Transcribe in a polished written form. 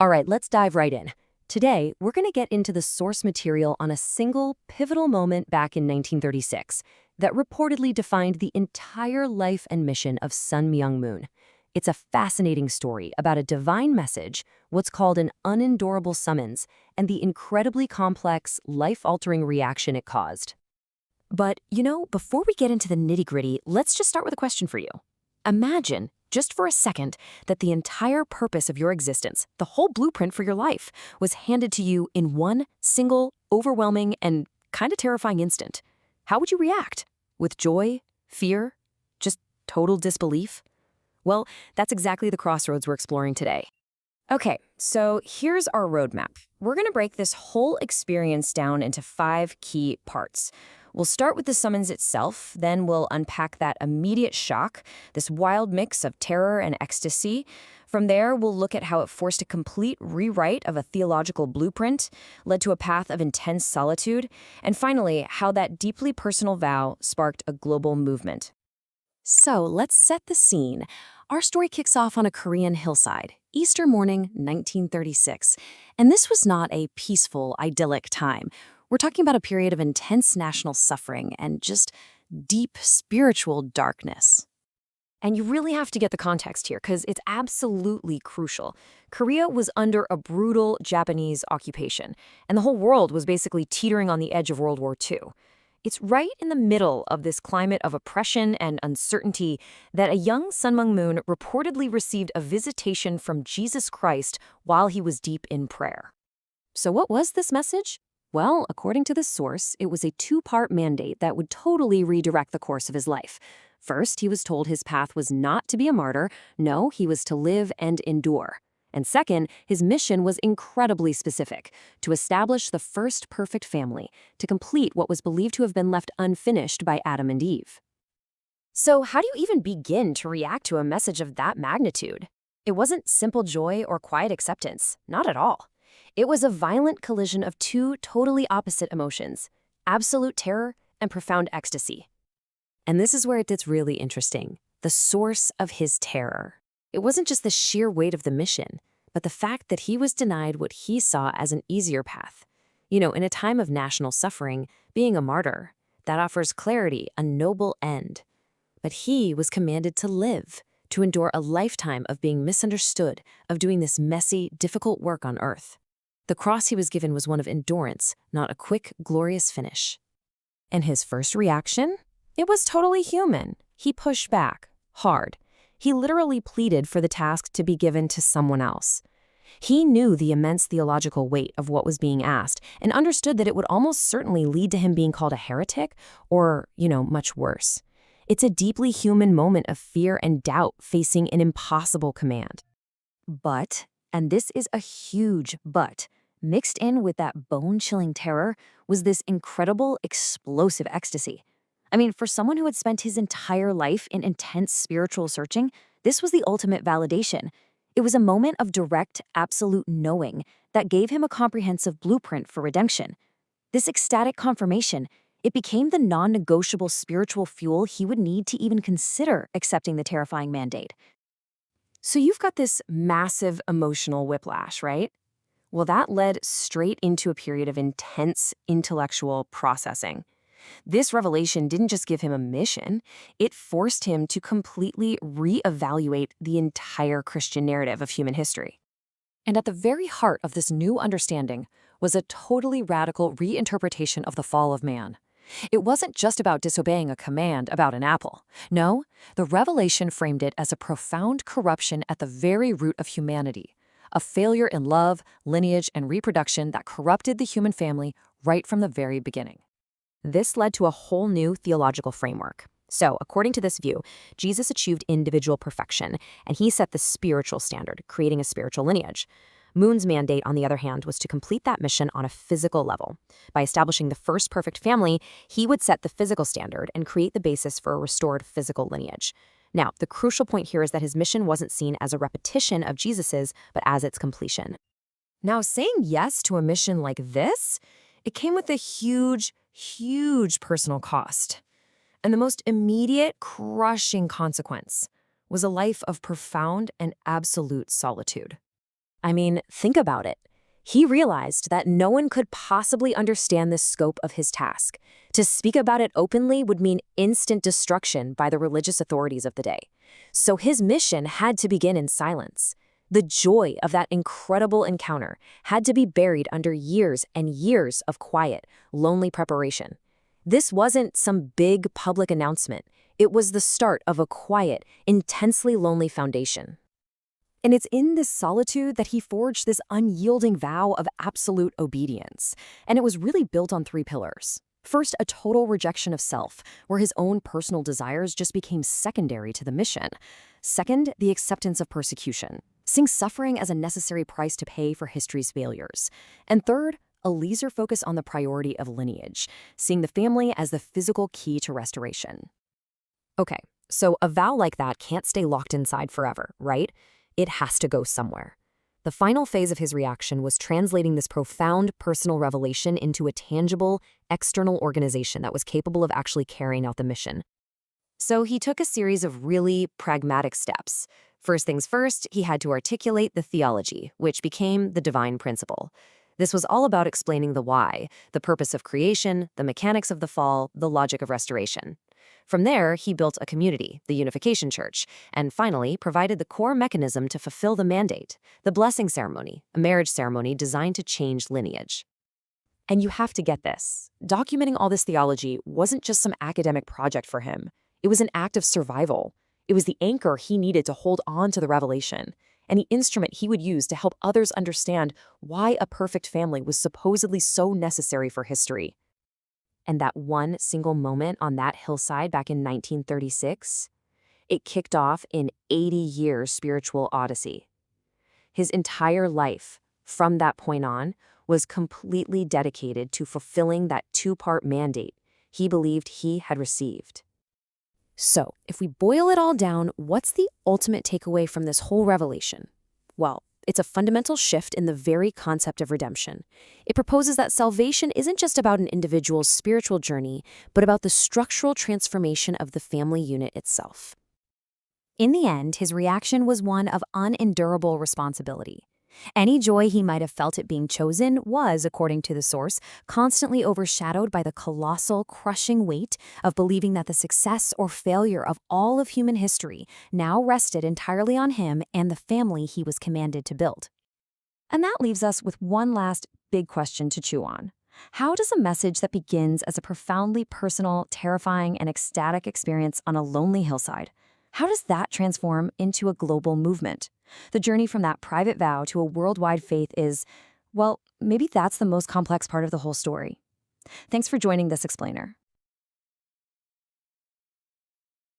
All right, let's dive right in. Today, we're going to get into the source material on a single pivotal moment back in 1936 that reportedly defined the entire life and mission of Sun Myung Moon. It's a fascinating story about a divine message, what's called an unendurable summons, and the incredibly complex, life-altering reaction it caused. But, before we get into the nitty-gritty, let's just start with a question for you. Imagine, just for a second, that the entire purpose of your existence, the whole blueprint for your life, was handed to you in one single, overwhelming, and kind of terrifying instant. How would you react? With joy? Fear? Just total disbelief? Well, that's exactly the crossroads we're exploring today. Okay, so here's our roadmap. We're going to break this whole experience down into 5 key parts. We'll start with the summons itself, then we'll unpack that immediate shock, this wild mix of terror and ecstasy. From there, we'll look at how it forced a complete rewrite of a theological blueprint, led to a path of intense solitude, and finally, how that deeply personal vow sparked a global movement. So let's set the scene. Our story kicks off on a Korean hillside, Easter morning, 1936. And this was not a peaceful, idyllic time. We're talking about a period of intense national suffering and just deep spiritual darkness. And you really have to get the context here because it's absolutely crucial. Korea was under a brutal Japanese occupation, and the whole world was basically teetering on the edge of World War II. It's right in the middle of this climate of oppression and uncertainty that a young Sun Myung Moon reportedly received a visitation from Jesus Christ while he was deep in prayer. So what was this message? Well, according to the source, it was a 2-part mandate that would totally redirect the course of his life. First, he was told his path was not to be a martyr. No, he was to live and endure. And second, his mission was incredibly specific, to establish the first perfect family, to complete what was believed to have been left unfinished by Adam and Eve. So how do you even begin to react to a message of that magnitude? It wasn't simple joy or quiet acceptance, not at all. It was a violent collision of 2 totally opposite emotions, absolute terror and profound ecstasy. And this is where it gets really interesting, the source of his terror. It wasn't just the sheer weight of the mission, but the fact that he was denied what he saw as an easier path. In a time of national suffering, being a martyr, that offers clarity, a noble end. But he was commanded to live, to endure a lifetime of being misunderstood, of doing this messy, difficult work on earth. The cross he was given was one of endurance, not a quick, glorious finish. And his first reaction? It was totally human. He pushed back, hard. He literally pleaded for the task to be given to someone else. He knew the immense theological weight of what was being asked and understood that it would almost certainly lead to him being called a heretic or, much worse. It's a deeply human moment of fear and doubt facing an impossible command. But, and this is a huge but, mixed in with that bone-chilling terror was this incredible, explosive ecstasy. I mean, for someone who had spent his entire life in intense spiritual searching, this was the ultimate validation. It was a moment of direct, absolute knowing that gave him a comprehensive blueprint for redemption. This ecstatic confirmation, it became the non-negotiable spiritual fuel he would need to even consider accepting the terrifying mandate. So you've got this massive emotional whiplash, right? Well, that led straight into a period of intense intellectual processing. This revelation didn't just give him a mission, it forced him to completely reevaluate the entire Christian narrative of human history. And at the very heart of this new understanding was a totally radical reinterpretation of the fall of man. It wasn't just about disobeying a command about an apple. No, the revelation framed it as a profound corruption at the very root of humanity, a failure in love, lineage, and reproduction that corrupted the human family right from the very beginning. This led to a whole new theological framework. So, according to this view, Jesus achieved individual perfection, and he set the spiritual standard, creating a spiritual lineage. Moon's mandate, on the other hand, was to complete that mission on a physical level. By establishing the first perfect family, he would set the physical standard and create the basis for a restored physical lineage. Now, the crucial point here is that his mission wasn't seen as a repetition of Jesus's, but as its completion. Now, saying yes to a mission like this, it came with a huge personal cost. And the most immediate, crushing consequence was a life of profound and absolute solitude. I mean, think about it. He realized that no one could possibly understand the scope of his task. To speak about it openly would mean instant destruction by the religious authorities of the day. So his mission had to begin in silence. The joy of that incredible encounter had to be buried under years and years of quiet, lonely preparation. This wasn't some big public announcement. It was the start of a quiet, intensely lonely foundation. And it's in this solitude that he forged this unyielding vow of absolute obedience. And it was really built on three pillars. First, a total rejection of self, where his own personal desires just became secondary to the mission. Second, the acceptance of persecution, seeing suffering as a necessary price to pay for history's failures. And third, a laser focus on the priority of lineage, seeing the family as the physical key to restoration. Okay, so a vow like that can't stay locked inside forever, right? It has to go somewhere. The final phase of his reaction was translating this profound personal revelation into a tangible, external organization that was capable of actually carrying out the mission. So he took a series of really pragmatic steps. First things first, he had to articulate the theology, which became the divine principle. This was all about explaining the why, the purpose of creation, the mechanics of the fall, the logic of restoration. From there, he built a community, the Unification Church, and finally provided the core mechanism to fulfill the mandate, the blessing ceremony, a marriage ceremony designed to change lineage. And you have to get this. Documenting all this theology wasn't just some academic project for him. It was an act of survival. It was the anchor he needed to hold on to the revelation, and the instrument he would use to help others understand why a perfect family was supposedly so necessary for history. And that one single moment on that hillside back in 1936, it kicked off an 80-year spiritual odyssey. His entire life, from that point on, was completely dedicated to fulfilling that two-part mandate he believed he had received. So, if we boil it all down, what's the ultimate takeaway from this whole revelation? Well, it's a fundamental shift in the very concept of redemption. It proposes that salvation isn't just about an individual's spiritual journey, but about the structural transformation of the family unit itself. In the end, his reaction was one of unendurable responsibility. Any joy he might have felt at being chosen was, according to the source, constantly overshadowed by the colossal, crushing weight of believing that the success or failure of all of human history now rested entirely on him and the family he was commanded to build. And that leaves us with one last big question to chew on. How does a message that begins as a profoundly personal, terrifying, and ecstatic experience on a lonely hillside, how does that transform into a global movement? The journey from that private vow to a worldwide faith is, well, maybe that's the most complex part of the whole story. Thanks for joining this explainer.